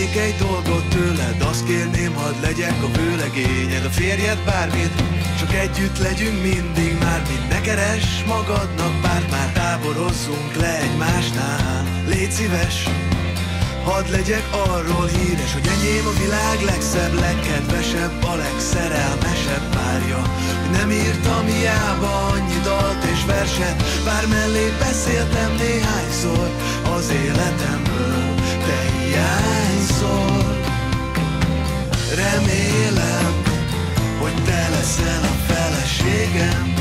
kérhetnék egy dolgot tőled, azt kérném, hadd legyek a vőlegényed, a férjed, bármit, csak együtt legyünk mindig, mármint ne keress magadnak párt, már táborozzunk le egymásnál. Légy szíves, hadd legyek arról híres, hogy enyém a világ legszebb, legkedvesebb, a legszerelmesebb párja. Hogy nem írtam hiába annyi dalt és verset, bár mellé beszéltem néhányszor az életemből, te hiányszol. Remélem, hogy te leszel a feleségem.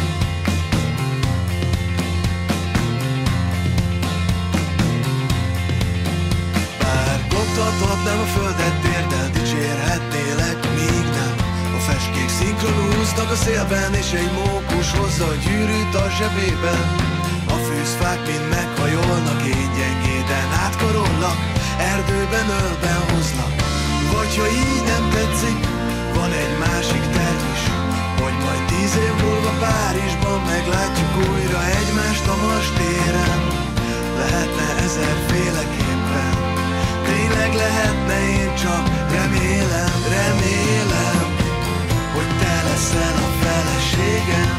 Koptathatnám a földet térdel, dicsérhetnélek, míg nem. A feskék szinkronúznak a szélben, és egy mókus hozza a gyűrűt a zsebében. A fűzfák mind meghajolnak, én gyengéden átkarollak, erdőben ölben hozlak. Vagy ha így nem tetszik, van egy másik terv is, hogy majd 10 év múlva Párizsban meglátjuk újra egymást a Mastéren. Lehetne ezerféleképpen, tényleg lehetne, én csak remélem, remélem, hogy te leszel a feleségem.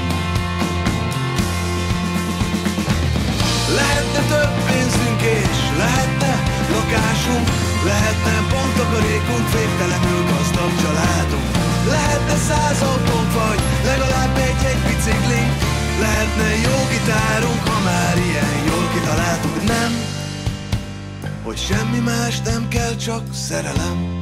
Lehetne több pénzünk és lehetne lakásunk, lehetne banktakarékunk, végtelenül gazdag családunk. Lehetne 100 autónk, vagy legalább egy biciklink, lehetne jó gitárunk, ha már ilyen jól kitaláltuk. Nem, hogy semmi más nem kell, csak szerelem.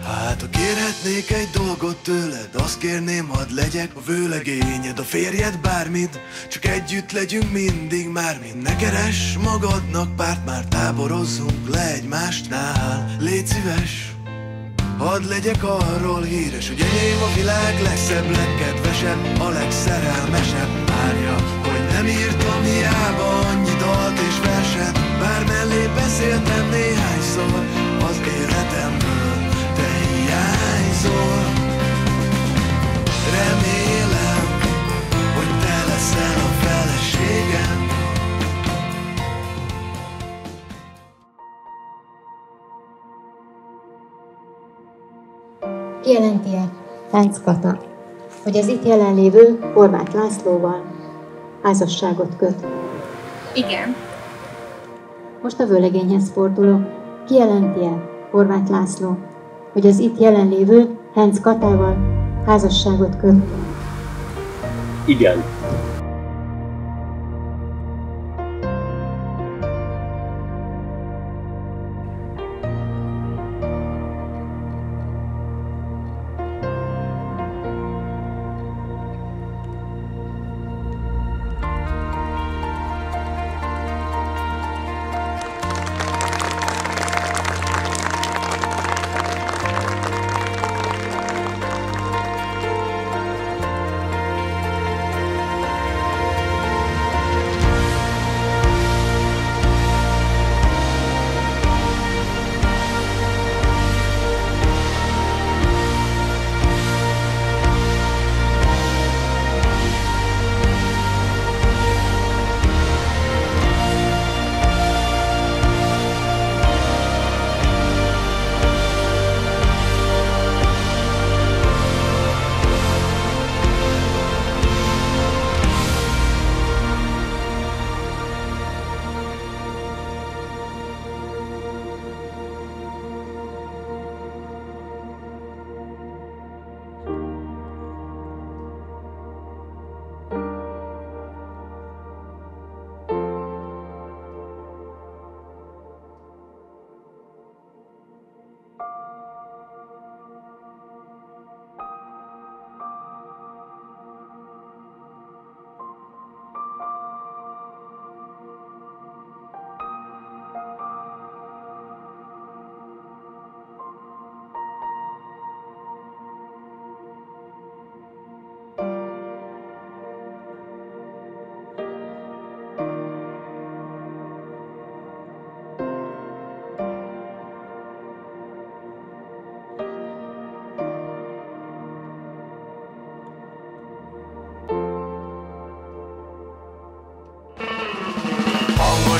Hát ha kérhetnék egy dolgot tőled, azt kérném, hadd legyek a vőlegényed, a férjed, bármit, csak együtt legyünk mindig, mármint ne keress magadnak párt, már táborozzunk le egymásnál. Légy szíves, hadd legyek arról híres, hogy enyém a világ legszebb, legkedvesebb, a legszerelmesebb párja. Hogy nem írtam hiába annyi dalt és verset, bár mellé beszéltem néhányszor az életemből, te hiányzol. Remélem, hogy te leszel a feleségem. Kijelenti-e Ferenc Kata, hogy az itt jelenlévő Horváth Lászlóval házasságot köt? Igen. Most a vőlegényhez fordulok. Kijelenti-e Horváth László, hogy az itt jelenlévő Ferenc Katával házasságot köt? Igen.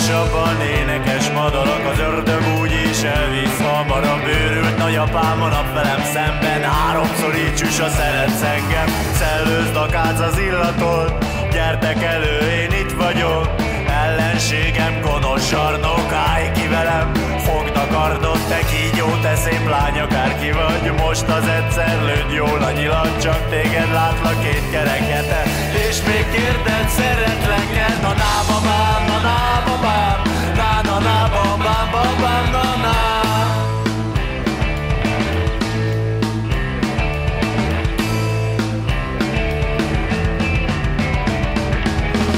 Hangosabban énekes madarak, az ördög úgyis elvisz hamarabb. Őrült nagyapám a nap velem szemben, háromszor így csüssa szeretsz engem. Szellőzd a kác az illatot, gyertek elő, én itt vagyok. Ellenségem gonosz zsarnok, állj ki velem, fogd a kardot, te kígyó, te szép lány, akárki vagy. Most az egyszer lőd jól a nyilat, csak téged látlak 2 kerek hete. És még kérded, szeretlek-e? Na na babám, na na babám, na na na babám, babám, na na.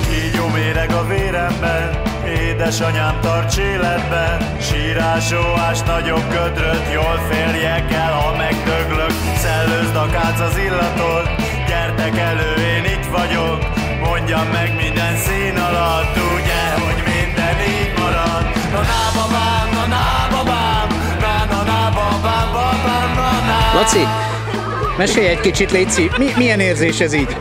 Kígyó méreg a véremben, édesanyám tarts életben. Sírás-óvás, nagyobb gödröt, jól féljek el, ha megdöglök. Szellőzd a kác az illatot, gyertek elő, én itt vagyok. Mondjam meg minden szín alatt, ugye, hogy minden így marad. Na na babám, na na babám, na na na babám, babám, na na. Laci, mesélj egy kicsit, légy, milyen érzés ez így?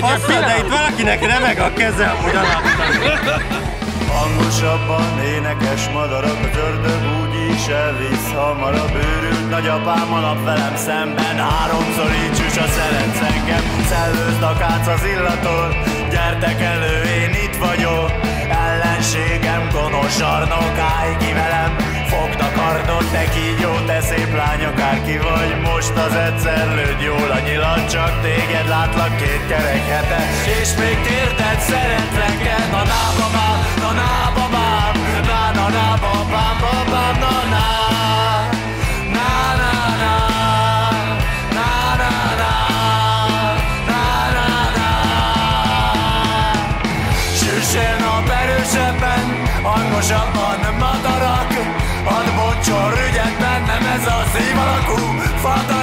Aztán, de itt valakinek remeg a keze, amúgy alattam. Hangosabban énekes madarak, az ördög úgyis elvisz hamarabb. Őrült nagyapám a nap velem szemben, háromszor így csüssa szeretsz engem. Szellőzd a kác az illatot, gyertek elő, én itt vagyok. Ellenségem gonosz zsarnok, állj ki velem, fogd a kardot, te kígyó, te szép lány, akárki vagy. Most az egyszer lőd jól a nyilat, csak téged látlak 2 kerek hete. És még kérded, szeretlek-e? Na na babám, na na babám, na na na babám, babám, na na. Na na na, na na na, na na na. Süssél nap erősebben, hangosabban madarak. Hadd boncson rügyet bennem ez a szív alakú fata.